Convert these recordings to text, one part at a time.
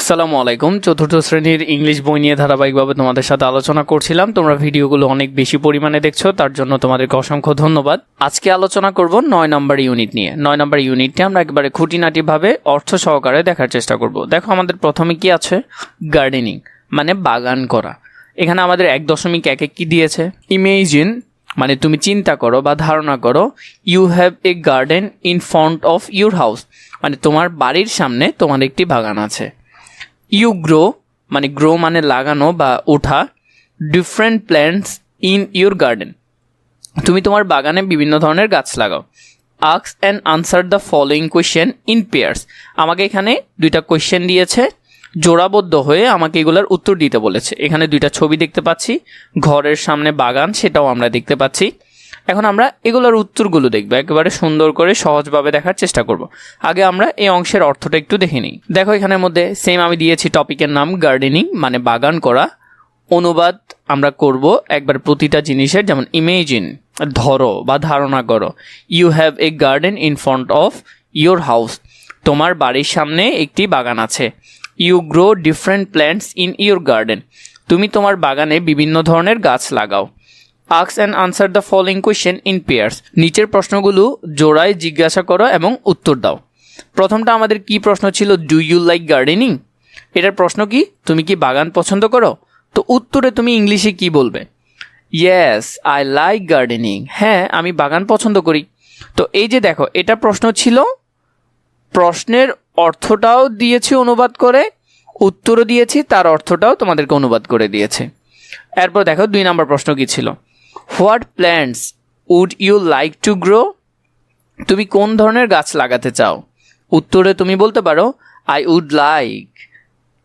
আসসালামু আলাইকুম। চতুর্থ শ্রেণীর ইংলিশ বই নিয়ে ধারাবাহিকভাবে তোমাদের সাথে আলোচনা করছিলাম। তোমরা ভিডিওগুলো অনেক বেশি পরিমাণে দেখছো, তার জন্য তোমাদেরকে অসংখ্য ধন্যবাদ। আজকে আলোচনা করব 9 নম্বর ইউনিট নিয়ে। 9 নম্বর ইউনিটে আমরা একবারে খুঁটিনাটিভাবে অর্থ সহকারে দেখার চেষ্টা করব। দেখো আমাদের প্রথমে কি আছে, গার্ডেনিং মানে বাগান করা। এখানে আমাদের 1.1 কি দিয়েছে, ইমেজিন মানে তুমি চিন্তা করো বা ধারণা করো, you have a garden in front of your house মানে তোমার বাড়ির সামনে তোমার একটি বাগান আছে। ইউ গ্রো মানে গ্রো মানে লাগানো বা ওঠা different plants in your garden, তুমি তোমার বাগানে বিভিন্ন ধরনের গাছ লাগাও। Ask and answer the following question in pairs, আমাকে এখানে দুইটা কোয়েশ্চেন দিয়েছে, জোড়াবদ্ধ হয়ে আমাকে এগুলোর উত্তর দিতে বলেছে। এখানে দুইটা ছবি দেখতে পাচ্ছি, ঘরের সামনে বাগান সেটাও আমরা দেখতে পাচ্ছি। এখন আমরা এগুলোর উত্তরগুলো দেখবো, একেবারে সুন্দর করে সহজভাবে দেখার চেষ্টা করব। আগে আমরা এই অংশের অর্থটা একটু দেখে নিই। দেখো এখানের মধ্যে সেম আমি দিয়েছি টপিকের নাম গার্ডেনিং মানে বাগান করা। অনুবাদ আমরা করব একবার প্রতিটা জিনিসের, যেমন ইমেজিন ধরো বা ধারণা করো, you have a garden in front of your house তোমার বাড়ির সামনে একটি বাগান আছে। You grow different plants in your garden তুমি তোমার বাগানে বিভিন্ন ধরনের গাছ লাগাও। Ask and answer the following question in pairs, নিচের প্রশ্নগুলো জোড়ায় জিজ্ঞাসা করো এবং উত্তর দাও। প্রথমটা আমাদের কি প্রশ্ন ছিল, ডু ইউ লাইক গার্ডেনিং, এটার প্রশ্ন কি তুমি কি বাগান পছন্দ করো? তো উত্তরে তুমি ইংলিশে কি বলবে, ইয়েস আই লাইক গার্ডেনিং, হ্যাঁ আমি বাগান পছন্দ করি। তো এই যে দেখো এটা প্রশ্ন ছিল, প্রশ্নের অর্থটাও দিয়েছি অনুবাদ করে, উত্তরও দিয়েছি, তার অর্থটাও তোমাদেরকে অনুবাদ করে দিয়েছে। এরপর দেখো 2 নম্বর প্রশ্ন কি ছিল, what plants would you like to grow, তুমি কোন ধরনের গাছ লাগাতে চাও? উত্তরে তুমি বলতে পারো I would like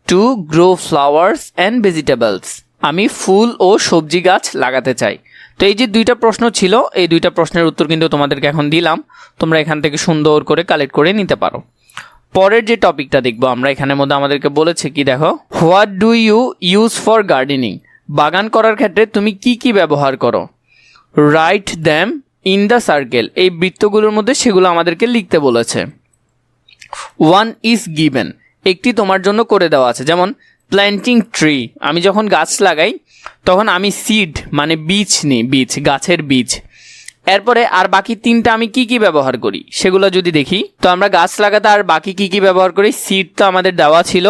to grow flowers and vegetables, আমি ফুল ও সবজি গাছ লাগাতে চাই। তো এই যে 2টা প্রশ্ন ছিল, এই 2টা প্রশ্নের উত্তর কিন্তু তোমাদেরকে এখন দিলাম, তোমরা এখান থেকে সুন্দর করে কালেক্ট করে নিতে পারো। পরের যে টপিকটা দেখবো আমরা, এখানের মধ্যে আমাদেরকে বলেছে কি দেখো, what do you use for gardening, বাগান করার ক্ষেত্রে তুমি কি কি ব্যবহার করো। Write them in the circle, এই বৃত্তগুলোর মধ্যে সেগুলো আমাদেরকে লিখতে বলেছে। ওয়ান ইজ গিভেন, একটি তোমার জন্য করে দেওয়া আছে, যেমন প্ল্যান্টিং ট্রি, আমি যখন গাছ লাগাই তখন আমি সিড মানে বীজ নিই, বীজ গাছের বীজ। এরপরে আর বাকি 3টা আমি কি কি ব্যবহার করি সেগুলো যদি দেখি, তো আমরা গাছ লাগাতে আর বাকি কি কি ব্যবহার করি, সিড তো আমাদের দেওয়া ছিল,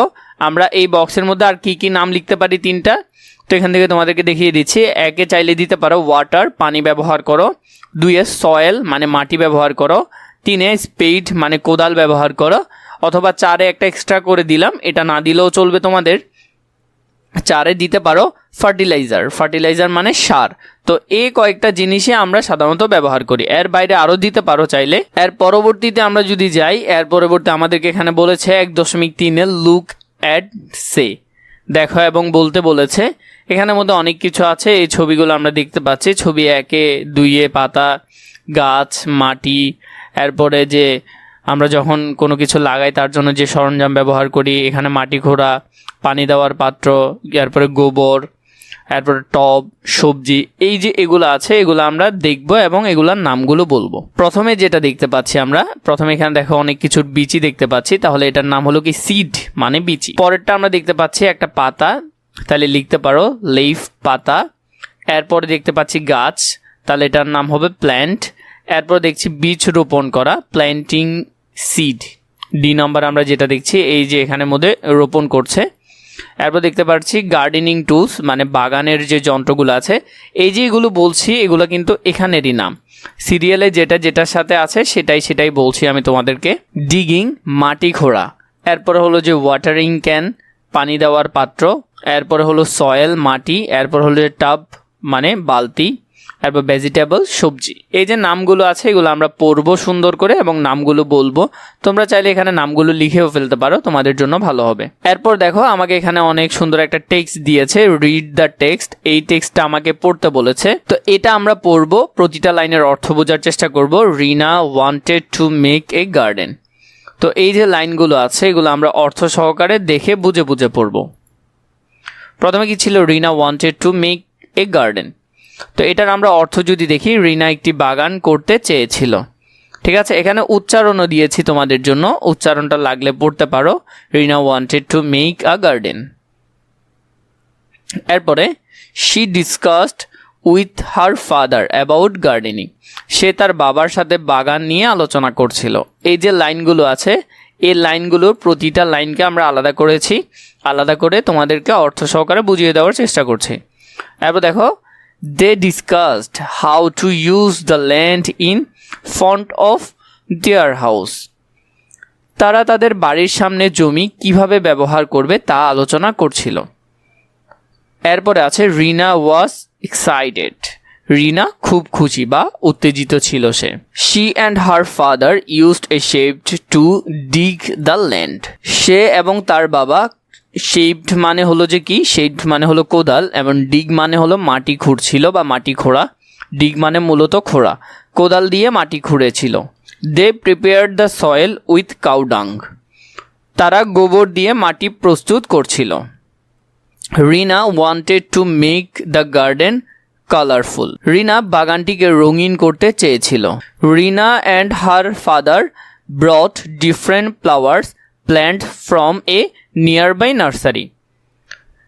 আমরা এই বক্সের মধ্যে আর কি কি নাম লিখতে পারি 3টা, তো এখান থেকে তোমাদেরকে দেখিয়ে দিচ্ছি। 1 চাইলে দিতে পারো ওয়াটার পানি ব্যবহার করো, 2 সয়েল মানে মাটি ব্যবহার করো, 3 স্পেড মানে কোদাল ব্যবহার করো, অথবা 4 একটা এক্সট্রা করে দিলাম, এটা না দিলেও চলবে তোমাদের। 4 দিতে পারো ফার্টিলাইজার, ফার্টিলাইজার মানে সার। তো এই কয়েকটা জিনিসই আমরা সাধারণত ব্যবহার করি, এর বাইরে আরও দিতে পারো চাইলে। এর পরবর্তীতে আমরা যদি যাই, এর পরবর্তী আমাদেরকে এখানে বলেছে 1.3 লুক অ্যাট সে, দেখো এবং বলতে বলেছে। এখানের মধ্যে অনেক কিছু আছে, এই ছবিগুলো আমরা দেখতে পাচ্ছি। ছবি 1, 2 পাতা, গাছ, মাটি, এরপরে যে আমরা যখন কোনো কিছু লাগাই তার জন্য যে সরঞ্জাম ব্যবহার করি, এখানে মাটি খোঁড়া, পানি দেওয়ার পাত্র, এরপরে গোবর, এরপরে টব, সবজি, এই যে এগুলো আছে এগুলো আমরা দেখব এবং এগুলোর নামগুলো বলবো। প্রথমে যেটা দেখতে পাচ্ছি আমরা, প্রথমে এখানে দেখো অনেক কিছুর বিচি দেখতে পাচ্ছি, তাহলে এটার নাম হলো কি সিড মানে বিচি। পরেরটা আমরা দেখতে পাচ্ছি একটা পাতা, তাহলে লিখতে পারো লিফ পাতা। এরপরে দেখতে পাচ্ছি গাছ, তাহলে এটার নাম হবে প্ল্যান্ট। এরপর দেখছি বীজ রোপণ করা, প্ল্যান্টিং সিড। ডি নম্বর আমরা যেটা দেখছি, এই যে এখানের মধ্যে রোপণ করছে। এরপর দেখতে পাচ্ছি গার্ডেনিং টুলস মানে বাগানের যে যন্ত্রগুলো আছে, এই যে এগুলো বলছি এগুলো কিন্তু এখানেরই নাম, সিরিয়ালে যেটা যেটার সাথে আছে সেটাই বলছি আমি তোমাদেরকে। ডিগিং মাটি খোঁড়া, এরপরে হলো যে ওয়াটারিং ক্যান পানি দেওয়ার পাত্র, এরপরে হলো সয়েল মাটি, এরপর হলো টাব মানে বালতি, এরপর ভেজিটেবল সবজি। এই যে নামগুলো আছে এগুলো আমরা পড়বো সুন্দর করে এবং নামগুলো বলবো। তোমরা চাইলে এখানে নামগুলো লিখেও ফেলতে পারো, তোমাদের জন্য ভালো হবে। এরপর দেখো আমাকে এখানে অনেক সুন্দর একটা টেক্সট দিয়েছে, রিড দ্য টেক্সট, এই টেক্সটটা আমাকে পড়তে বলেছে। তো এটা আমরা পড়বো, প্রতিটা লাইনের অর্থ বোঝার চেষ্টা করব। Rina wanted to make a garden, তো এই যে লাইনগুলো আছে এগুলো আমরা অর্থ সহকারে দেখে বুঝে বুঝে পড়বো। প্রথমে কি ছিল, Rina wanted to make a garden, তো এটার আমরা অর্থ যদি দেখি, রিনা একটি বাগান করতে চেয়েছিল। ঠিক আছে, এখানে উচ্চারণও দিয়েছি তোমাদের জন্য, উচ্চারণটা লাগলে পড়তে পারো। Rina wanted to make a garden. এরপরে she discussed with her father about gardening. সে তার বাবার সাথে বাগান নিয়ে আলোচনা করছিল। এই যে লাইনগুলো আছে, এই লাইনগুলোর প্রতিটা লাইনকে আমরা আলাদা করেছি, আলাদা করে তোমাদেরকে অর্থ সহকারে বুঝিয়ে দেওয়ার চেষ্টা করছি। এরপর দেখো, they discussed how to use the land in front of their house. তারা তাদের বাড়ির সামনে জমি কিভাবে ব্যবহার করবে তা আলোচনা করছিল। এরপরে আছে রিনা ওয়াজ এক্সাইটেড। রিনা খুব খুশি বা উত্তেজিত ছিল সে। She and her father used a spade to dig the land. সে এবং তার বাবা, শেপড মানে হলো যে কি, শেপড মানে হলো কোদাল, এবং ডিগ মানে হলো মাটি খুঁড়ছিল বা মাটি খোঁড়া। ডিগ মানে মূলত খোঁড়া, কোদাল দিয়ে মাটি খুঁড়েছিল। They prepared the soil with cow dung. তারা গোবর দিয়ে মাটি প্রস্তুত করছিল। Rina wanted to make the garden colourful. Rina বাগানটিকে রঙিন করতে চেয়েছিল। Rina and her father brought different flowers plant from a nearby nursery.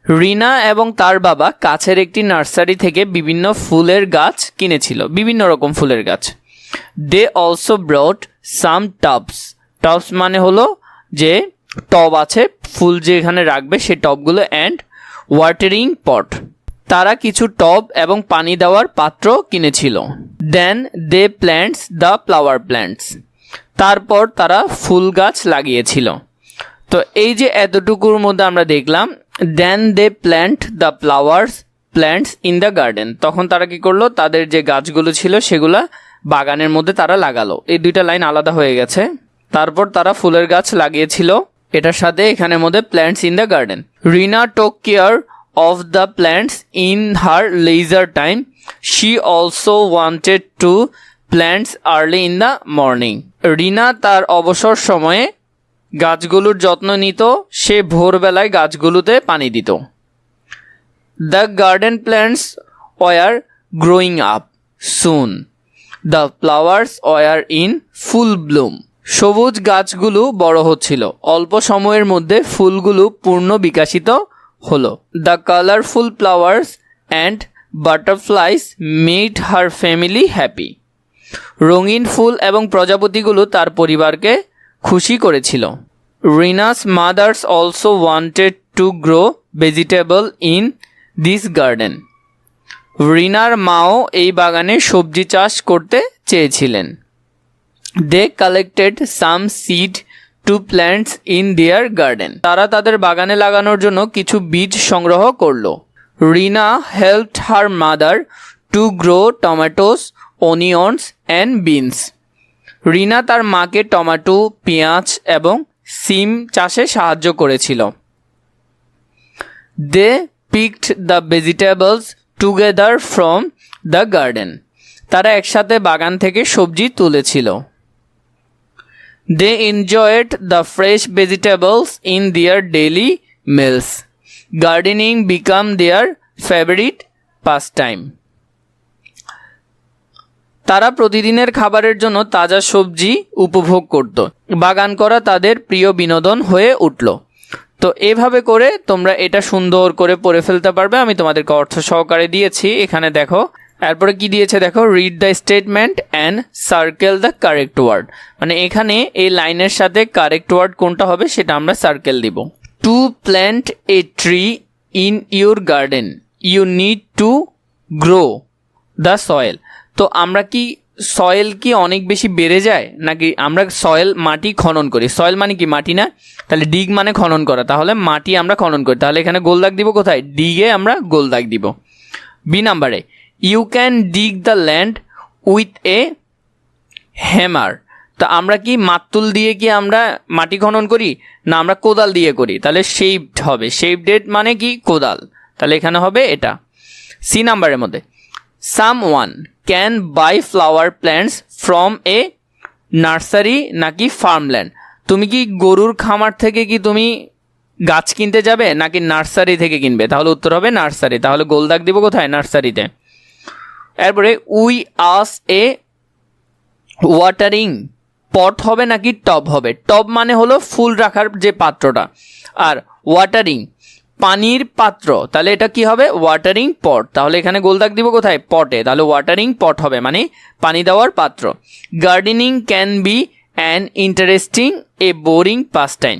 Rina এবং তার বাবা কাছের একটি নার্সারি থেকে বিভিন্ন ফুলের গাছ কিনেছিল, বিভিন্ন রকম ফুলের গাছ। দে অলসো ব্রট সাম টাবস। টাবস মানে হলো যে টব আছে, ফুল যেখানে রাখবে সেই টবগুলো, অ্যান্ড ওয়াটারিং পট। তারা কিছু টব এবং পানি দেওয়ার পাত্র কিনেছিল। দেন দে প্ল্যান্টস দ্য ফ্লাওয়ার প্ল্যান্টস। তারপর তারা ফুল গাছ লাগিয়েছিল। তো এই যে এতটুকুর মধ্যে আমরা দেখলাম, then they plant the flowers plants in the garden. তখন তারা কি করলো, তাদের যে গাছগুলো ছিল সেগুলা বাগানের মধ্যে তারা লাগালো। এই দুইটা লাইন আলাদা হয়ে গেছে। তারপর তারা ফুলের গাছ লাগিয়েছিল, এটার সাথে এখানের মধ্যে প্ল্যান্টস ইন দ্য গার্ডেন। রিনা টোক care of the plants in her leisure time. She also wanted to plants early in the morning. রিনা তার অবসর সময়ে গাছগুলোর যত্ন নিত, সে ভোরবেলায় গাছগুলোতে পানি দিত। The garden plants were growing up soon. The flowers were in full bloom. সবুজ গাছগুলো বড় হচ্ছিল, অল্প সময়ের মধ্যে ফুলগুলো পূর্ণ বিকশিত হলো। The colourful flowers and butterflies made her family happy. রঙিন ফুল এবং প্রজাপতিগুলো তার পরিবারকে খুশি করেছিল। Rina's mother's also wanted to grow vegetable in this garden. রিনার মাও এই বাগানে সবজি চাষ করতে চেয়েছিলেন। They collected some seed to plants in their garden. তারা তাদের বাগানে লাগানোর জন্য কিছু বীজ সংগ্রহ করলো। Rina helped her mother to grow tomatoes, onions and beans. Rina তার মাকে টমেটো, পেঁয়াজ এবং সিম চাষে সাহায্য করেছিল। They picked the vegetables together from the garden. তারা একসাথে বাগান থেকে সবজি তুলেছিল। They enjoyed the fresh vegetables in their daily meals. Gardening became their favorite pastime. তারা প্রতিদিনের খাবারের জন্য তাজা সবজি উপভোগ করত। বাগান করা তাদের প্রিয় বিনোদন হয়ে উঠল। তো এভাবে করে তোমরা এটা সুন্দর করে পড়ে ফেলতে পারবে। আমি তোমাদেরকে অর্থ সহকারে দিয়েছি, এখানে দেখো। এরপরে কি দিয়েছে দেখো, read the statement and circle the correct word. মানে এখানে এই লাইনের সাথে কারেক্ট ওয়ার্ড কোনটা হবে সেটা আমরা সার্কেল দিব। To plant a tree in your garden you need to grow the soil. তো আমরা কি সয়েল কি অনেক বেশি বেড়ে যায় নাকি আমরা সয়েল মাটি খনন করি? সয়েল মানে কি মাটি না? তাহলে ডিগ মানে খনন করা, তাহলে মাটি আমরা খনন করি। তাহলে এখানে গোল দাগ দিব কোথায়? ডিগে আমরা গোল দাগ দিব। বি নাম্বারে, you can dig the land with a hammer. তা আমরা কি মাতুল দিয়ে কি আমরা মাটি খনন করি না আমরা কোদাল দিয়ে করি? তাহলে শেপড হবে, শেপডেড মানে কি কোদাল, তাহলে এখানে হবে এটা। সি নাম্বারের মধ্যে, someone can buy flower plants from a nursery নাকি ফার্মল্যান্ড। তুমি কি গরুর খামার থেকে কি তুমি গাছ কিনতে যাবে নাকি নার্সারি থেকে কিনবে? তাহলে উত্তর হবে নার্সারি। তাহলে গোল দাগ দিব কোথায়? নার্সারিতে। এরপরে উই আস এ ওয়াটারিং পট হবে নাকি টব হবে? টব মানে হলো ফুল রাখার যে পাত্রটা, আর ওয়াটারিং পানির পাত্র, তাহলে এটা কি হবে? ওয়াটারিং পট। তাহলে এখানে গোল দাগ দিব কোথায়? পটে, তাহলে ওয়াটারিং পট হবে মানে পানি দেওয়ার পাত্র। Gardening can be an interesting A boring pass time.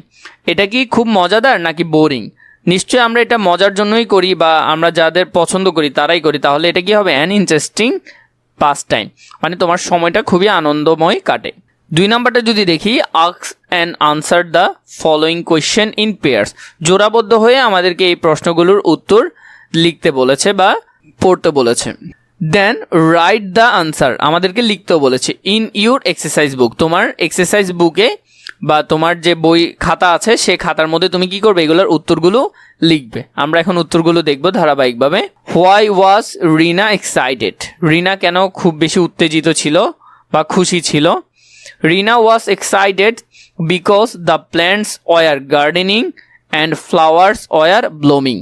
এটা কি খুব মজাদার নাকি বোরিং? নিশ্চয়ই আমরা এটা মজার জন্যই করি বা আমরা যাদের পছন্দ করি তারাই করি। তাহলে এটা কি হবে? অ্যান ইন্টারেস্টিং পাস টাইম মানে তোমার সময়টা খুবই আনন্দময় কাটে। 2 নাম্বারটা যদি দেখি, ask and answer the following question in pairs. জোড়াবদ্ধ হয়ে আমাদেরকে এই প্রশ্নগুলোর উত্তর লিখতে বলেছে বা পড়তে বলেছে। দেন রাইট দ্য আনসার, আমাদেরকে লিখতেও বলেছে। ইন ইউর এক্সারসাইজ বুক, তোমার এক্সারসাইজ বুকে বা তোমার যে বই খাতা আছে সে খাতার মধ্যে তুমি কি করবে? এগুলোর উত্তরগুলো লিখবে। আমরা এখন উত্তরগুলো দেখব ধারাবাহিকভাবে। Why was Rina excited? রিনা কেন খুব বেশি উত্তেজিত ছিল বা খুশি ছিল? Rina was excited because the plants were gardening and flowers were blooming.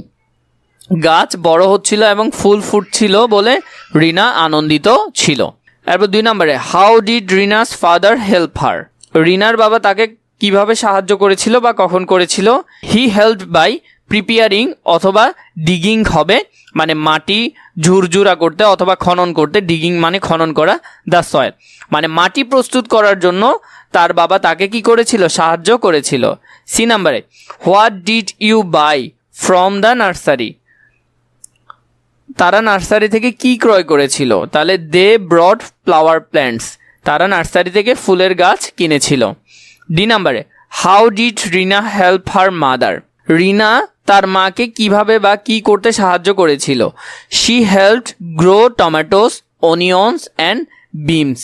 গাছ বড় হচ্ছিল এবং ফুল ফুটছিল বলে রিনা আনন্দিত ছিল। এরপর 2 নম্বরে, how did Rina's father help her? রিনার বাবা তাকে কিভাবে সাহায্য করেছিল বা কখন করেছিল? হি হেল্প বাই প্রিপেয়ারিং, অথবা ডিগিং হবে মানে মাটি ঝুরঝুরা করতে অথবা খনন করতে। ডিগিং মানে খনন করা। দ্য সয়েল মানে মাটি প্রস্তুত করার জন্য তার বাবা তাকে কি করেছিল? সাহায্য করেছিল। সি নাম্বারে, what did you buy from the nursery? তারা নার্সারি থেকে কি ক্রয় করেছিল? তাহলে দে ব্রড ফ্লাওয়ার প্ল্যান্টস, তারা নার্সারি থেকে ফুলের গাছ কিনেছিল। ডি নাম্বারে, how did Rina help her mother? Rina তার মাকে কিভাবে বা কি করতে সাহায্য করেছিল? She helped grow tomatoes, onions and beans.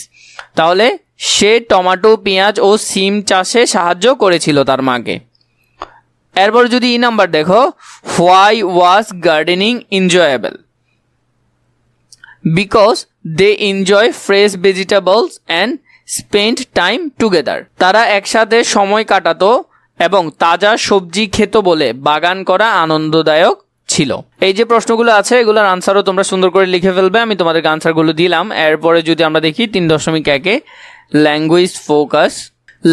তাহলে সে টমেটো, পেঁয়াজ ও সিম চাষে সাহায্য করেছিল তার মাকে। এরপর যদি ই নাম্বার দেখো, why was gardening enjoyable? Because they enjoy fresh vegetables and spend time together. তারা একসাথে সময় কাটাতো এবং তাজা সবজি খেত বলে বাগান করা আনন্দদায়ক ছিল। এই যে প্রশ্নগুলো আছে এগুলোর আনসারও তোমরা সুন্দর করে লিখে ফেলবে। আমি তোমাদেরকে আনসারগুলো দিলাম। এরপরে যদি আমরা দেখি 3.1-এ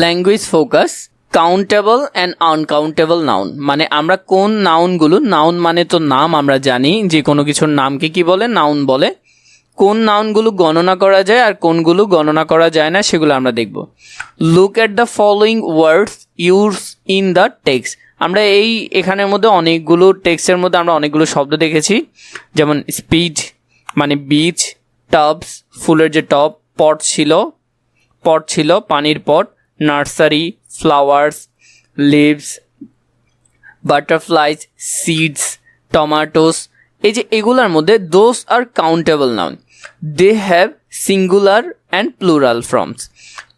language focus countable and uncountable noun মানে আমরা কোন নাউনগুলো, নাউন মানে তো নাম, আমরা জানি যে কোনো কিছুর নামকে কি বলে? নাউন বলে। কোন নাউনগুলো গণনা করা যায় আর কোনগুলো গণনা করা যায় না সেগুলো আমরা দেখব। Look at the following words use in the text. আমরা এখানের মধ্যে অনেকগুলো টেক্সটের মধ্যে আমরা অনেকগুলো শব্দ দেখেছি, যেমন স্পিড মানে বীজ, টাবস ফুলের যে টব, পট ছিল পানির pot, nursery flowers, leaves, butterflies, seeds, tomatoes. এই যে এগুলার মধ্যে those are countable noun, they have singular and plural forms.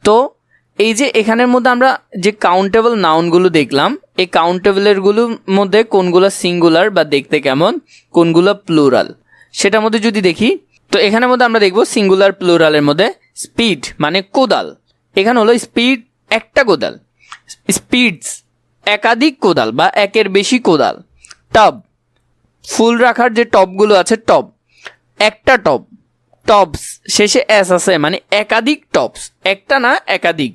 তো এই যে এখানের মধ্যে আমরা যে কাউন্টেবল নাউনগুলো দেখলাম, এই কাউন্টেবলেরগুলোর মধ্যে কোনগুলো সিঙ্গুলার বা দেখতে কেমন, কোনগুলো প্লুরাল, সেটার মধ্যে যদি দেখি তো এখানের মধ্যে আমরা দেখব সিঙ্গুলার প্লুরালের মধ্যে স্পিড মানে কোদাল, এখানে হলো স্পিড একটা কোদাল, স্পিডস একাধিক কোদাল বা একের বেশি কোদাল, টব ফুল রাখার যে টবগুলো আছে টব, একটা টব, টবস শেষে এস আছে মানে একাধিক টবস, একটা না একাধিক।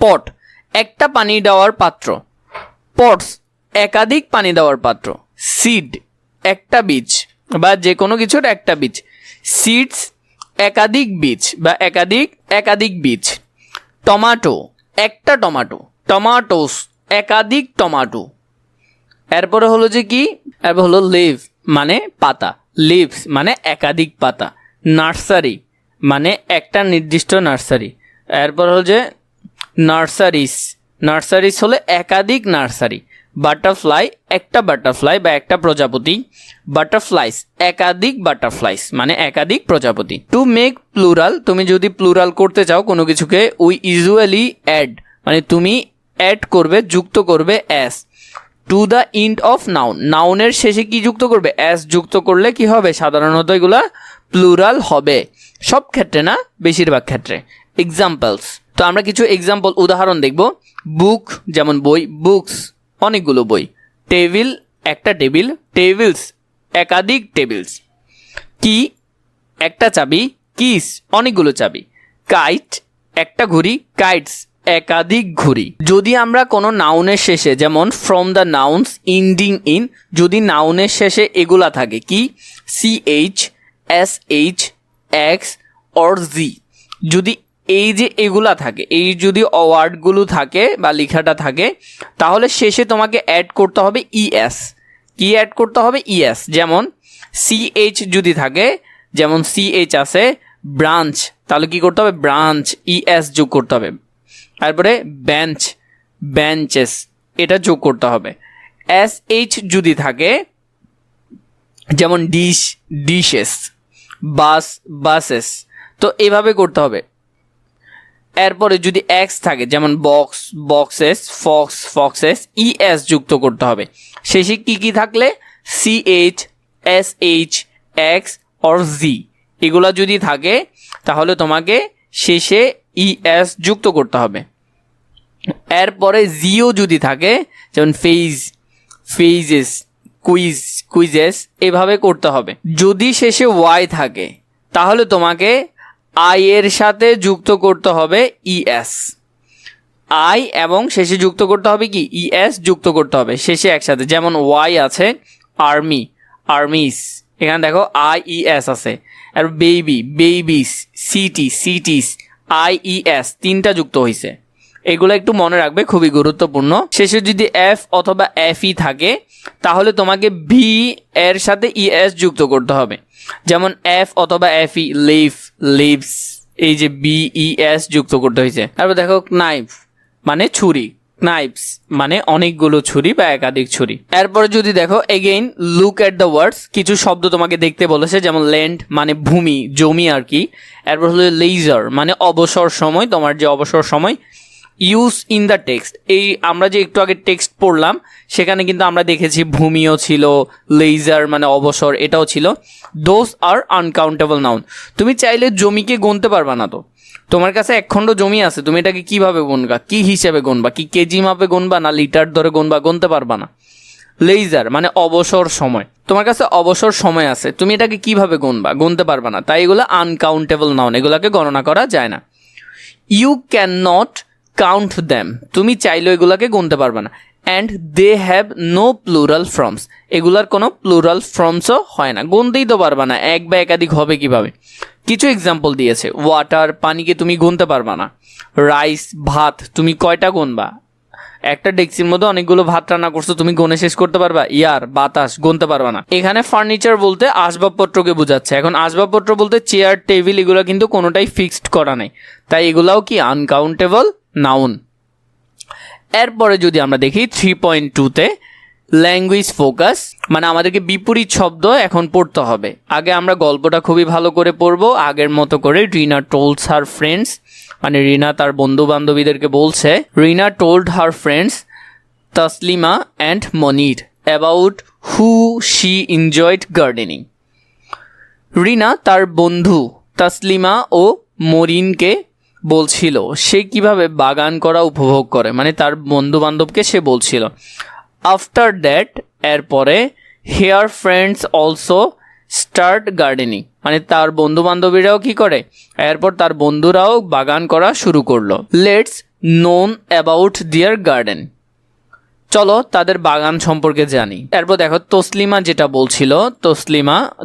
পট একটা পানি দেওয়ার পাত্র, পটস একাধিক পানি দেওয়ার পাত্র। সিড একটা বীজ বা যে কোনো কিছুর একটা বীজ, সিডস একাধিক বীজ বা একাধিক বীজ। টমাটো একটা টমাটো, টমাটোস একাধিক টমাটো। এরপরে হলো যে কি, এরপর হলো লিভ মানে পাতা, লিভস মানে একাধিক পাতা। নার্সারি মানে একটা নির্দিষ্ট নার্সারি। এরপর হলো যে নার্সারিস হলো একাধিক নার্সারি। বাটারফ্লাই একটা বাটারফ্লাই বা একটা প্রজাপতি। বাটারফ্লাইস একাধিক বাটারফ্লাইস মানে একাধিক প্রজাপতি। টু মেক প্লুরাল, তুমি যদি প্লুরাল করতে চাও কোনো কিছুকে, উই ইউজুয়ালি অ্যাড মানে তুমি অ্যাড করবে, যুক্ত করবে as to the end of noun, নাউনের শেষে কি যুক্ত করবে? অ্যাস যুক্ত করলে কি হবে? সাধারণত এগুলা প্লুরাল হবে, সব ক্ষেত্রে না, বেশিরভাগ ক্ষেত্রে। এক্সাম্পলস, তো আমরা কিছু এক্সাম্পল উদাহরণ দেখব। বুক যেমন বই, বুকস অনেকগুলো বই। টেবিল একটা টেবিল, টেবিলস একাধিক টেবিলস। কি একটা চাবি, কিস অনেকগুলো চাবি। কাইট একটা ঘুড়ি, কাইটস একাধিক ঘুড়ি। যদি আমরা কোনো নাউনের শেষে, যেমন from the nouns ending in, যদি নাউনের শেষে এগুলা থাকে কি CH SH X অর জি, যদি এই যে এগুলা থাকে, এই যদি ওয়ার্ডগুলো থাকে বা লেখাটা থাকে, তাহলে শেষে তোমাকে অ্যাড করতে হবে ES। কি অ্যাড করতে হবে? ES। যেমন CH যদি থাকে, যেমন CH আছে ব্রাঞ্চ, তাহলে কি করতে হবে? ব্রাঞ্চ ES যোগ করতে হবে। তারপরে বেঞ্চ, বেঞ্চেস এটা যোগ করতে হবে। SH যদি থাকে, যেমন ডিশ, ডিশেস, বাস, বাসেস, তো এভাবে করতে হবে। এরপরে যদি X থাকে, যেমন box, boxes, Fox, foxes, ES যুক্ত করতে হবে। শেষে কি কি থাকলে CH SH X অর জি, এগুলা যদি থাকে তাহলে তোমাকে শেষে ES যুক্ত করতে হবে। এরপরে জিও যদি থাকে, যেমন ফেজ, ফেজেস, কুইজ, কুইজেস, এভাবে করতে হবে। যদি শেষে Y থাকে তাহলে তোমাকে I এর সাথে যুক্ত করতে হবে ES। I এবং শেষে যুক্ত করতে হবে কি ES যুক্ত করতে হবে শেষে একসাথে। যেমন Y আছে আর্মি, আর্মিস, এখানে দেখো IES আছে। আর baby, babies, city, cities, IES তিনটা যুক্ত হয়েছে। এগুলো একটু মনে রাখবে, খুবই গুরুত্বপূর্ণ। শেষে যদি F অথবা FE থাকে তাহলে তোমাকে V এর সাথে ES যুক্ত করতে হবে। যেমন F অথবা FE, লিভ, লিভস, এই যে BES যুক্ত করতে হয়েছে। তারপর দেখো নাইফ মানে ছুরি, নাইফস মানে অনেকগুলো ছুরি বা একাধিক ছুরি। এরপরে যদি দেখো again look at the words, কিছু শব্দ তোমাকে দেখতে বলেছে, যেমন ল্যান্ড মানে ভূমি, জমি আর কি। এরপর হলো লেজার মানে অবসর সময়, তোমার যে অবসর সময়। ইউজ ইন দ্য টেক্সট, এই আমরা যে একটু আগে টেক্সট পড়লাম সেখানে কিন্তু আমরা দেখেছি ভূমিও ছিল, লেজার মানে অবসর এটাও ছিল। দোজ আর আনকাউন্টেবল নাউন, তুমি চাইলে জমিকে গুনতে পারবা না। তো তোমার কাছে একখণ্ড জমি আছে, তুমি এটাকে কিভাবে গুনবা, কি হিসেবে গুনবা, কি কেজি মাপে গুনবা না লিটার ধরে গুনবা, গুনতে পারবা না। লেজার মানে অবসর সময়, তোমার কাছে অবসর সময় আছে, তুমি এটাকে কিভাবে গুনবা, গুনতে পারবা না। তাই এগুলো আনকাউন্টেবল নাউন, এগুলোকে গণনা করা যায় না। You can not count them, তুমি চাইলেও এগুলাকে গুনতে পারবে না। And they have no plural forms, এগুলার কোনো প্লুরাল ফর্মসও হয় না, গুনতেই তো পারবে না, এক বা একাধিক হবে কিভাবে। কিছু এক্সাম্পল দিয়েছে, ওয়াটার পানিকে তুমি গুনতে পারবা না। রাইস ভাত, তুমি কয়টা গুনবা, একটা ডেক্সির মধ্যে অনেকগুলো ভাত রান্না করছো, তুমি গুনে শেষ করতে পারবা? ইয়ার বাতাস গুনতে পারবা না। এখানে ফার্নিচার বলতে আসবাবপত্রকে বোঝাচ্ছে। এখন আসবাবপত্র বলতে চেয়ার, টেবিল, এগুলো কিন্তু কোনোটাই ফিক্সড করা নেই, তাই এগুলাও কি আনকাউন্টেবল নাউন। এরপরে যদি আমরা দেখি 3.2-তে ল্যাঙ্গুয়েজ ফোকাস, মানে আমাদেরকে বিপরীত শব্দ এখন পড়তে হবে। আগে আমরা গল্পটা খুবই ভালো করে পড়বো আগের মতো করে। রিনা টোল্ডস হার ফ্রেন্ডস, মানে রিনা তার বন্ধু বান্ধবীদেরকে বলছে, Rina told her friends Taslima and Monir about who she enjoyed gardening. Rina তার বন্ধু তাসলিমা ও মরিনকে বলছিল সে কিভাবে বাগান করা উপভোগ করে, মানে তার বন্ধু বান্ধবকে সে বলছিল। আফটার দ্যাট, এরপরে her friends also start gardening, মানে তার বন্ধু বান্ধবীরাও কি করে, এরপর তার বন্ধুরাও বাগান করা শুরু করলো। লেটস নোন অ্যাবাউট দিয়ার গার্ডেন, চলো তাদের বাগান সম্পর্কে জানি। এরপর দেখো তসলিমা যেটা বলছিল,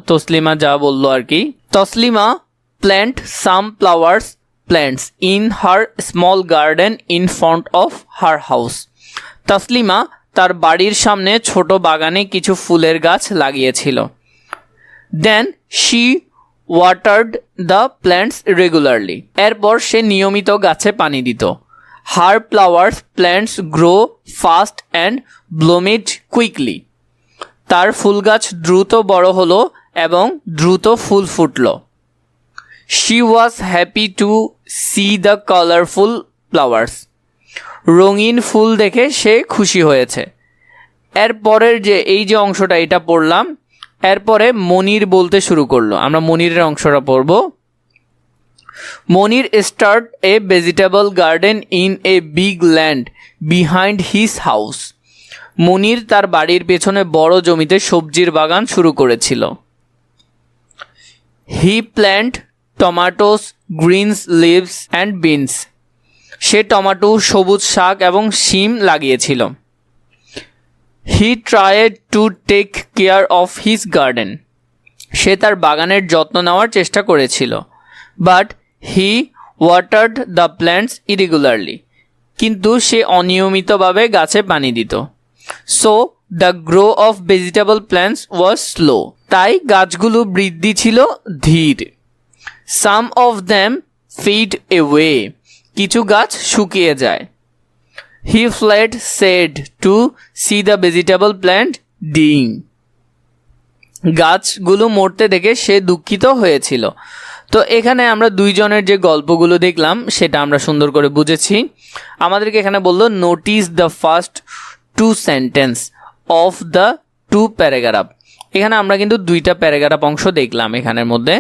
তসলিমা যা বললো আর কি। Taslima plant some flowers plants in her small garden in front of her house. Taslima তার বাড়ির সামনে ছোট বাগানে কিছু ফুলের গাছ লাগিয়েছিল। Then she watered the plants regularly. এরপর সে নিয়মিত গাছে পানি দিত। Her flowers plants grow fast and bloomed quickly. তার ফুল গাছ দ্রুত বড় হলো এবং দ্রুত ফুল ফুটলো। She was happy to see the colorful flowers. রঙিন ফুল দেখে সে খুশি হয়েছে। এরপরের যে এই যে অংশটা এটা পড়লাম, এরপরে মনির বলতে শুরু করলো। আমরা মনিরের অংশটা পড়ব। Monir start a vegetable garden in a big land behind his house. Monir তার বাড়ির পেছনে বড় জমিতে সবজির বাগান শুরু করেছিল। He planted tomatoes, greens, leaves and beans. সে টমাটো, সবুজ শাক এবং শিম লাগিয়েছিল। He tried to take care of his garden. সে তার বাগানের যত্ন নেওয়ার চেষ্টা করেছিল। But he watered the plants irregularly. কিন্তু সে অনিয়মিতভাবে গাছে পানি দিত। So the grow of vegetable plants was slow. তাই গাছগুলো বৃদ্ধি ছিল ধীর। Some of them fade away. কিছু গাছ শুকিয়ে যায়। He felt sad to C the vegetable plant ding. গাছগুলো মরতে দেখে সে দুঃখিত হয়েছিল। তো এখানে আমরা দুইজনের যে গল্পগুলো দেখলাম সেটা আমরা সুন্দর করে বুঝেছি। আমাদেরকে এখানে বললো notice the first 2 sentence of the 2 paragraph. এখানে আমরা কিন্তু 2টা প্যারাগ্রাফ অংশ দেখলাম এখানের মধ্যে।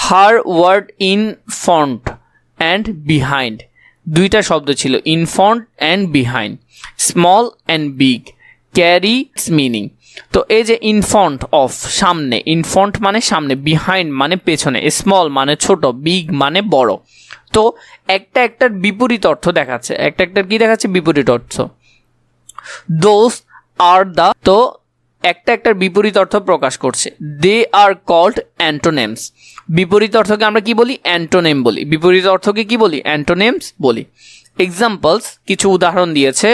Her word in front and behind, 2টা শব্দ ছিল, in front and behind, small and big, carry meaning. তো এই যে ইন ফ্রন্ট অফ সামনে, ইন ফ্রন্ট মানে সামনে, বিহাইন্ড মানে পেছনে, স্মল মানে ছোট, বিগ মানে বড়। তো একটার বিপরীত অর্থ দেখাচ্ছে, একটার কি দেখাচ্ছে? বিপরীত অর্থ। দোজ আর দ্য, তো একটার বিপরীত অর্থ প্রকাশ করছে। দে আর কল্ড অ্যান্টোনেমস। বিপরীত অর্থকে আমরা কি বলি? অ্যান্টোনেম বলি। বিপরীত অর্থকে কি বলি? অ্যান্টোনেমস বলি। এক্সাম্পলস, কিছু উদাহরণ দিয়েছে।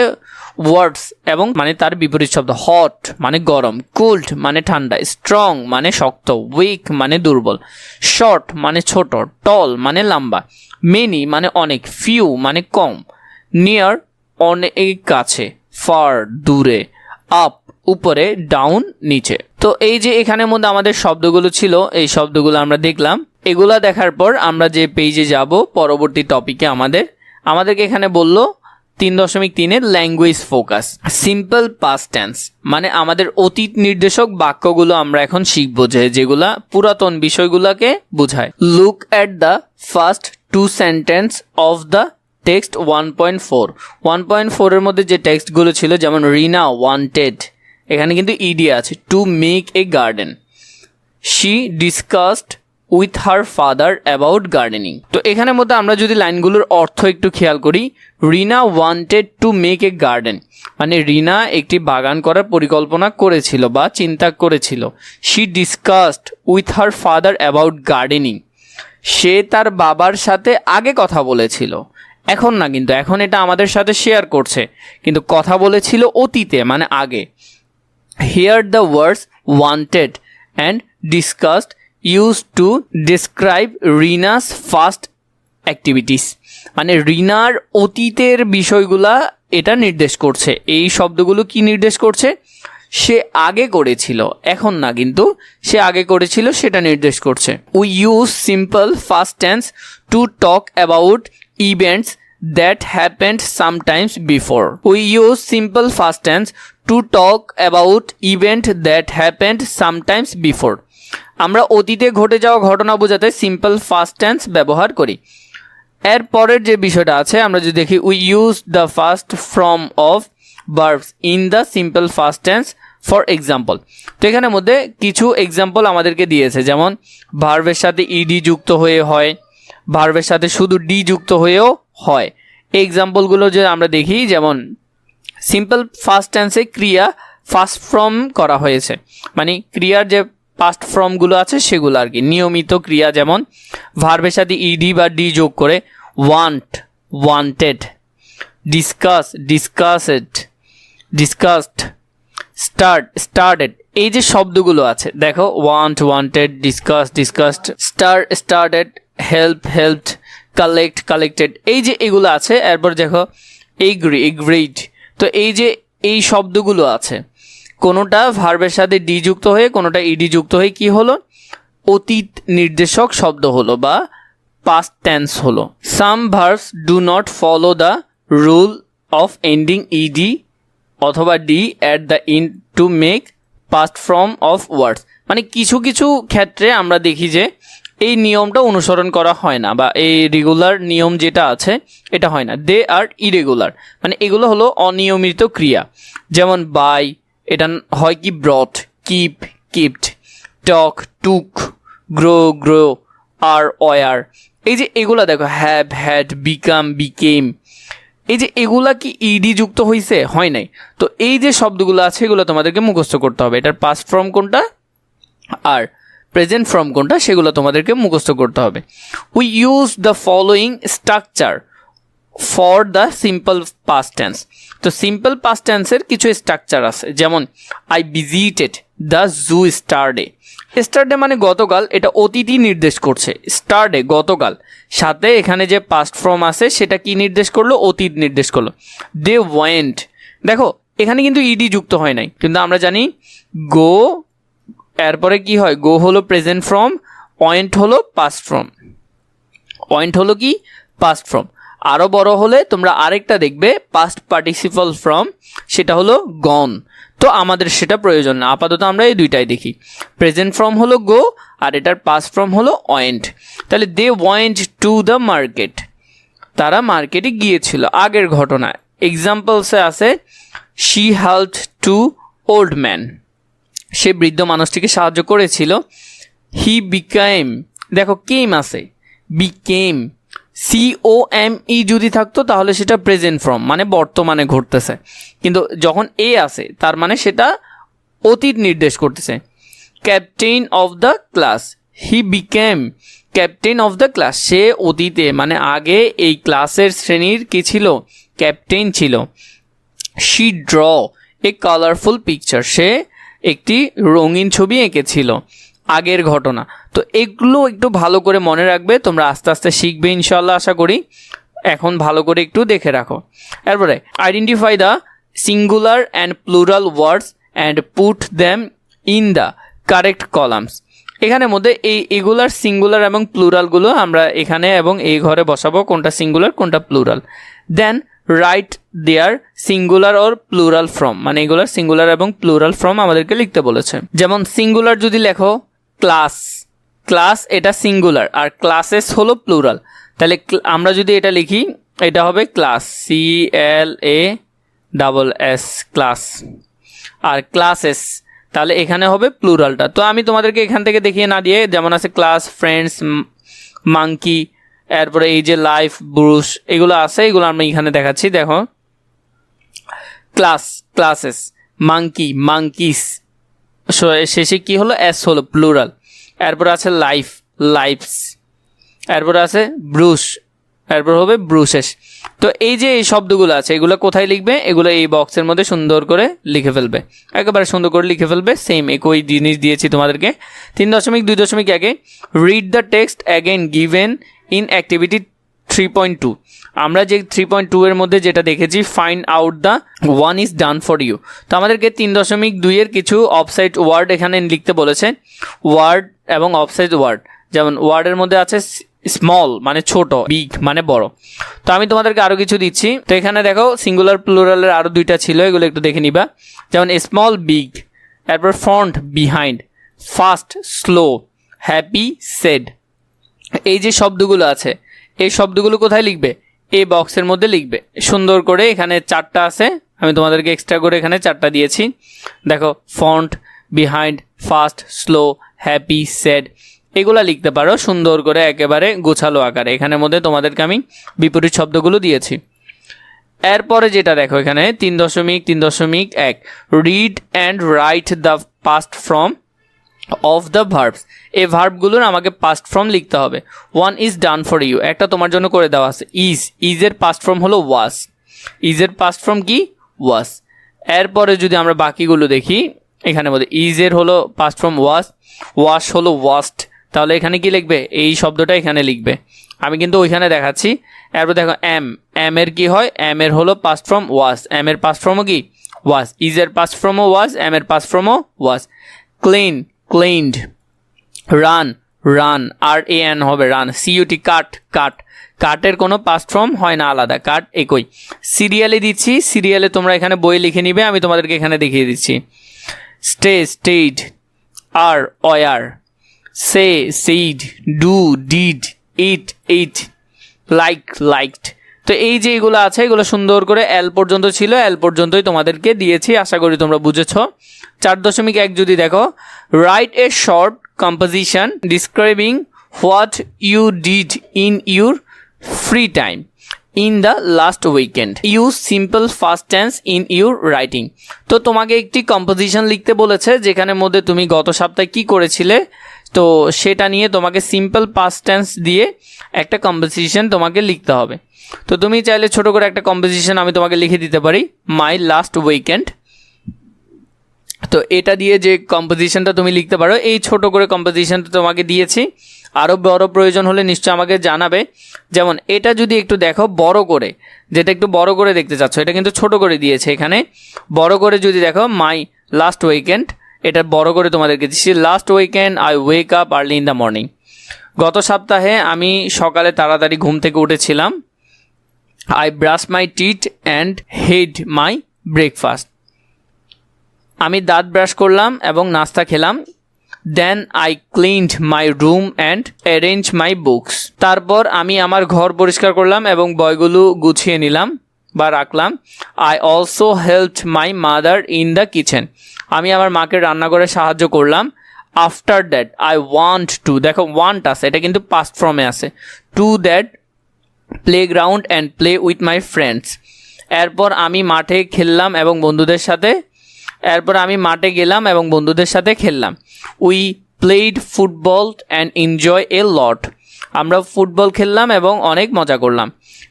ওয়ার্ডস এবং মানে তার বিপরীত শব্দ। হট মানে গরম, কোল্ড মানে ঠান্ডা, স্ট্রং মানে শক্ত, উইক মানে দুর্বল, শর্ট মানে ছোট, টল মানে লম্বা, মেনি মানে অনেক, ফিউ মানে কম, নিয়ার অনেক কাছে, ফার দূরে, আপ উপরে, ডাউন নিচে। তো এই যে এখানের মধ্যে আমাদের শব্দগুলো ছিল, এই শব্দগুলো আমরা দেখলাম। এগুলা দেখার পর আমরা যে পেজে যাব পরবর্তী টপিকে আমাদেরকে এখানে বললো 3.3 language focus, simple past tense মানে আমাদের অতীত নির্দেশক বাক্যগুলো আমরা এখন শিখবো, যেগুলা পুরাতন বিষয়গুলোকে বোঝায়। Look at the first 2 sentence of the text 1.4 এর মধ্যে যে টেক্সটগুলো ছিল, যেমন রিনা ওয়ান্টেড, এখানে কিন্তু ইডি আছে, two make a garden. She discussed with her father about gardening. তো এখানের মধ্যে আমরা যদি লাইনগুলোর অর্থ একটু খেয়াল করি, Rina wanted to make a garden মানে রিনা একটি বাগান করার পরিকল্পনা করেছিল বা চিন্তা করেছিল। She discussed with her father about gardening, সে তার বাবার সাথে আগে কথা বলেছিল, এখন না, কিন্তু এখন এটা আমাদের সাথে শেয়ার করছে, কিন্তু কথা বলেছিল অতীতে মানে আগে। Here the words wanted and discussed used to describe Rina's first activities মানে রিনার অতীতের বিষয়গুলা এটা নির্দেশ করছে। এই শব্দগুলো কি নির্দেশ করছে? সে আগে করেছিল, এখন না, কিন্তু সে আগে করেছিল সেটা নির্দেশ করছে। We use simple first tends to talk about events that happened sometimes before. We use simple past tense to talk about event that happened sometimes before. আমরা অতীতে ঘটে যাওয়া ঘটনা বোঝাতে সিম্পল ফার্স্ট টেন্স ব্যবহার করি। এর পরের যে বিষয়টা আছে আমরা যদি দেখি, we use the first form of verbs in the simple first tense for example. তো এখানের মধ্যে কিছু এক্সাম্পল আমাদেরকে দিয়েছে, যেমন ভার্বের সাথে ইডি যুক্ত হয়ে হয়, ভার্বের সাথে শুধু ডি যুক্ত হয়েও হয়। এই এক্সাম্পলগুলো যে আমরা দেখি, যেমন সিম্পল ফার্স্ট টেন্সে ক্রিয়া ফার্স্ট ফর্ম করা হয়েছে, মানে ক্রিয়ার যে পাস্ট ফর্মগুলো আছে সেগুলো আর কি, নিয়মিত ক্রিয়া, যেমন ভার্বের সাথে ইডি বা ডি যোগ করে want wanted, discuss discussed discussed, start started. এই যে শব্দগুলো আছে দেখো, want wanted, discuss discussed, started, help helped, collect collected, এই যে এগুলো আছে। এরপর দেখো এগ্রি এগ্রিড। তো এই যে এই শব্দগুলো আছে, কোনোটা ভার্বের সাথে ডি যুক্ত হয়ে কোনোটা ইডি যুক্ত হয়ে কি হলো? অতীত নির্দেশক শব্দ হলো বা পাস্ট টেন্স হলো। Some verbs do not follow the rule of ending ED অথবা D at the end to make past form of words, মানে কিছু কিছু ক্ষেত্রে আমরা দেখি যে এই নিয়মটা অনুসরণ করা হয় না, বা এই রেগুলার নিয়ম যেটা আছে এটা হয় না। দে আর ইরেগুলার মানে এগুলো হলো অনিয়মিত ক্রিয়া, যেমন বাই, এটা হয় কি ব্রট, কিপ কিপড, টক টুক, গ্রো গ্রো, আর ওয়ার, এই যে এগুলা দেখো, হ্যাভ, হ্যাড, বিকাম, বিকেম, এই যে এগুলা কি ইডি যুক্ত হয়েছে? হয় নাই। তো এই যে শব্দগুলো আছে এগুলো তোমাদেরকে মুখস্থ করতে হবে। এটার পাস্ট ফর্ম কোনটা আর প্রেজেন্ট ফর্ম কোনটা সেগুলো তোমাদেরকে মুখস্থ করতে হবে। We use the following structure for the simple past tense. তো সিম্পল পাস্ট টেন্সের কিছু স্ট্রাকচার আছে, যেমন I visited the zoo yesterday. Yesterday মানে গতকাল, এটা অতীতই নির্দেশ করছে। স্টারডে গতকাল, সাথে এখানে যে পাস্ট ফর্ম আছে সেটা কি নির্দেশ করলো? অতীত নির্দেশ করলো। দে ওয়েন্ট, দেখো এখানে কিন্তু ইডি যুক্ত হয় নাই, কিন্তু আমরা জানি গো এরপরে কি হয়? গো হলো প্রেজেন্ট ফর্ম, ওয়েন্ট হলো পাস্ট ফর্ম। ওয়েন্ট হলো কি? Past form. আরও বড় হলে তোমরা আরেকটা দেখবে পাস্ট পার্টিসিপল ফর্ম, সেটা হলো গন। তো আমাদের সেটা প্রয়োজন না, আপাতত আমরা এই দুইটাই দেখি। প্রেজেন্ট ফর্ম হলো গো আর এটার পাস্ট ফর্ম হলো ওয়েন্ট। তাহলে they went to the market, তারা মার্কেটে গিয়েছিল, আগের ঘটনা। এক্সাম্পলসে আছে she helped to old man, সে বৃদ্ধ মানুষটিকে সাহায্য করেছিল। হি বিকেম, দেখো কেম আছে, বিকেম, COME যদি থাকতো তাহলে সেটা প্রেজেন্ট ফর্ম, মানে বর্তমানে ঘটতেছে, কিন্তু যখন এ আছে তার মানে সেটা অতীত নির্দেশ করতেছে। Captain of the class, he became captain of the class, সে অতীতে মানে আগে এই ক্লাসের শ্রেণীর কি ছিল? ক্যাপ্টেন ছিল। She draw a colourful picture, সে একটি রঙিন ছবি এঁকেছিল, আগের ঘটনা। তো এগুলো একটু ভালো করে মনে রাখবে, তোমরা আস্তে আস্তে শিখবে ইনশাল্লাহ আশা করি। এখন ভালো করে একটু দেখে রাখো। এরপরে identify the singular and plural words and put them in the correct columns. এখানে মধ্যে এগুলার সিঙ্গুলার এবং প্লুরালগুলো আমরা এখানে এবং এই ঘরে বসাবো, কোনটা সিঙ্গুলার কোনটা plural. Then write their singular or plural form, মানে এগুলার সিঙ্গুলার এবং প্লুরাল ফর্ম আমাদেরকে লিখতে বলেছে। যেমন সিঙ্গুলার যদি লেখো ক্লাস, ক্লাস এটা সিঙ্গুলার আর ক্লাসেস হলো প্লুরাল, তাহলে আমরা যদি এটা লিখি এটা হবে ক্লাস, CLASS ক্লাস। আর ক্লাসেস তাহলে এখানে হবে প্লুরালটা। তো আমি তোমাদেরকে এখান থেকে দেখিয়ে না দিয়ে, যেমন আছে ক্লাস, ফ্রেন্ডস, মাঙ্কি, এরপরে এই যে লাইফ, ব্রুশ, এগুলো আছে, এগুলো আমি এখানে দেখাচ্ছি। দেখো ক্লাস, ক্লাসেস, মাঙ্কি, মাঙ্কিস, শেষে কি হলো? এস হলো প্লুরাল। এরপর আছে লাইফ, লাইফস, এরপর আছে ব্রুশ, এরপর হবে ব্রুশেস। তো এই যে এই শব্দগুলো আছে এগুলো কোথায় লিখবে? এগুলো এই বক্সের মধ্যে সুন্দর করে লিখে ফেলবে, একেবারে সুন্দর করে লিখে ফেলবে। সেম একই জিনিস দিয়েছি তোমাদেরকে। 3.2.1 read the text again given in activity 3.2। আমরা যে 3.2 এর মধ্যে যেটা দেখেছি, find out the one is done for you. তো আমাদেরকে 3.2 এর কিছু অফসাইড ওয়ার্ড এখানে লিখতে বলেছে, ওয়ার্ড এবং অফসাইড ওয়ার্ড। যেমন ওয়ার্ডের মধ্যে আছে স্মল মানে ছোট, বিগ মানে বড়। তো আমি তোমাদেরকে আরও কিছু দিচ্ছি। তো এখানে দেখো সিঙ্গুলার প্লুরালের আরও দুইটা ছিল, এগুলো একটু দেখে নিবা। যেমন স্মল, বিগ, এরপর front, behind, fast, slow, happy, sad. এই যে শব্দগুলো আছে এই শব্দগুলো কোথায় লিখবে? এই বক্সের মধ্যে লিখবে সুন্দর করে। এখানে 4টা আছে, আমি তোমাদেরকে এক্সট্রা করে এখানে 4টা দিয়েছি। দেখো front, behind, fast, slow, happy, sad, এগুলা লিখতে পারো সুন্দর করে একেবারে গোছালো আকারে। এখানের মধ্যে তোমাদেরকে আমি বিপরীত শব্দগুলো দিয়েছি। এরপরে যেটা দেখো এখানে 3.3.1 read and write the past form of the verbs. এই ভার্বগুলোর আমাকে পাস্ট ফর্ম লিখতে হবে। One is done for you, একটা তোমার জন্য করে দেওয়া আছে। ইজের পাস্ট ফর্ম হলো ওয়াজ, ইজের পাস্ট ফর্ম কি? ওয়াজ। এরপরে যদি আমরা বাকিগুলো দেখি, এখানে মধ্যে ইজের হলো পাস্ট ফর্ম ওয়াজ, ওয়াশ হলো ওয়াস্ট, তাহলে এখানে কি লিখবে? এই শব্দটা এখানে লিখবে, আমি কিন্তু ওইখানে দেখাচ্ছি। এরপর দেখো এম এর কি হয়? এম এর হলো পাস্ট ফর্ম ওয়াজ, এম এর পাস্ট ফর্মও কি? ওয়াজ। ইজের পাস্ট ফর্মও ওয়াজ, এম এর পাস্ট ফর্মও was. Clean, cleaned. Run, ran, RAN হবে রান। CUT, কাট, কাট, কাটের কোনো পাস্ট ফর্ম হয় না আলাদা, কাট একই। সিরিয়ালে দিচ্ছি, সিরিয়ালে তোমরা এখানে বই লিখে নিবে, আমি তোমাদেরকে এখানে দেখিয়ে দিচ্ছি। Stay, stayed, OR, say, said, do, did, eat, eat, like, liked. তো এই যে এগুলো আছে এগুলো সুন্দর করে এল পর্যন্ত ছিল, এল পর্যন্তই তোমাদেরকে দিয়েছি, আশা করি তোমরা বুঝেছ। 4.1 যদি দেখো, write a short composition describing what you did in your free time in the last weekend, use simple fast tense in your writing. তো তোমাকে একটি কম্পোজিশন লিখতে বলেছে যেখানের মধ্যে তুমি গত সপ্তাহে কী করেছিলে, তো সেটা নিয়ে তোমাকে সিম্পল পাস্ট টেন্স দিয়ে একটা কম্পোজিশন তোমাকে লিখতে হবে। তো তুমি চাইলে ছোট করে একটা কম্পোজিশন আমি তোমাকে লিখে দিতে পারি, মাই লাস্ট উইকেন্ড। তো এটা দিয়ে যে কম্পোজিশনটা তুমি লিখতে পারো, এই ছোট করে কম্পোজিশনটা তোমাকে দিয়েছি। আরও বড় প্রয়োজন হলে নিশ্চয় আমাকে জানাবে। যেমন এটা যদি একটু দেখো বড় করে, যেটা একটু বড় করে দেখতে চাচ্ছ, এটা কিন্তু ছোট করে দিয়েছে এখানে। বড় করে যদি দেখো মাই লাস্ট উইকেন্ড, এটা বড় করে তোমাদেরকে দিচ্ছি। Last weekend I wake up early in the morning. গত সপ্তাহে আমি সকালে তাড়াতাড়ি ঘুম থেকে উঠেছিলাম। I brush my teeth and had my breakfast. আমি দাঁত ব্রাশ করলাম এবং নাস্তা খেলাম। Then I cleaned my room and arrange my books. তারপর আমি আমার ঘর পরিষ্কার করলাম এবং বইগুলো গুছিয়ে নিলাম বা রাখলাম। I also helped my mother in the kitchen. আমি আমার মাকে রান্নাঘরে সাহায্য করলাম। After that I went to, দেখো ওয়ান্ট আছে, এটা কিন্তু পাস্ট ফর্মে আছে, to that playground and play with my friends. এরপর আমি মাঠে খেললাম এবং বন্ধুদের সাথে গেলাম এবং বন্ধুদের সাথে খেললাম। We played football and enjoy a lot. আমরা ফুটবল খেললাম এবং অনেক মজা করলাম।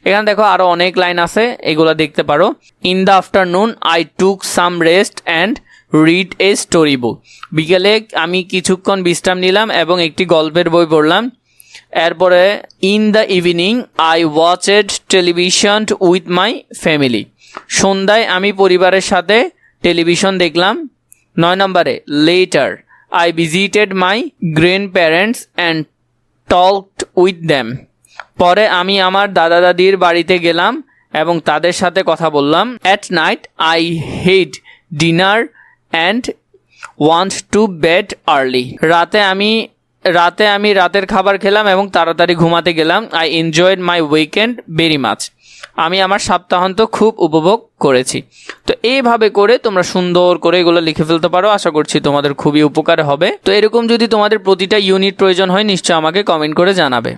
এখানে দেখো আরও অনেক লাইন আছে, এগুলো দেখতে পারো। In the afternoon I took some rest and read a story book. বিকেলে আমি কিছুক্ষণ বিশ্রাম নিলাম এবং একটি গল্পের বই পড়লাম। এরপরে in the evening I watched television with my family. সন্ধ্যায় আমি পরিবারের সাথে টেলিভিশন দেখলাম। 9 নম্বরে later I visited my grandparents and talked with them. পরে আমি আমার দাদা দাদির বাড়িতে গেলাম এবং তাদের সাথে কথা বললাম। At night I head dinner and want to bed early. রাতে আমি রাতের খাবার খেলাম এবং তাড়াতাড়ি ঘুমাতে গেলাম। I enjoyed my weekend very much. আমি আমার সপ্তাহান্ত খুব উপভোগ করেছি। তো এইভাবে করে তোমরা সুন্দর করে এগুলো লিখে ফেলতে পারো। আশা করছি তোমাদের খুবই উপকার হবে। তো এরকম যদি তোমাদের প্রতিটা ইউনিট প্রয়োজন হয় নিশ্চয় আমাকে কমেন্ট করে জানাবে।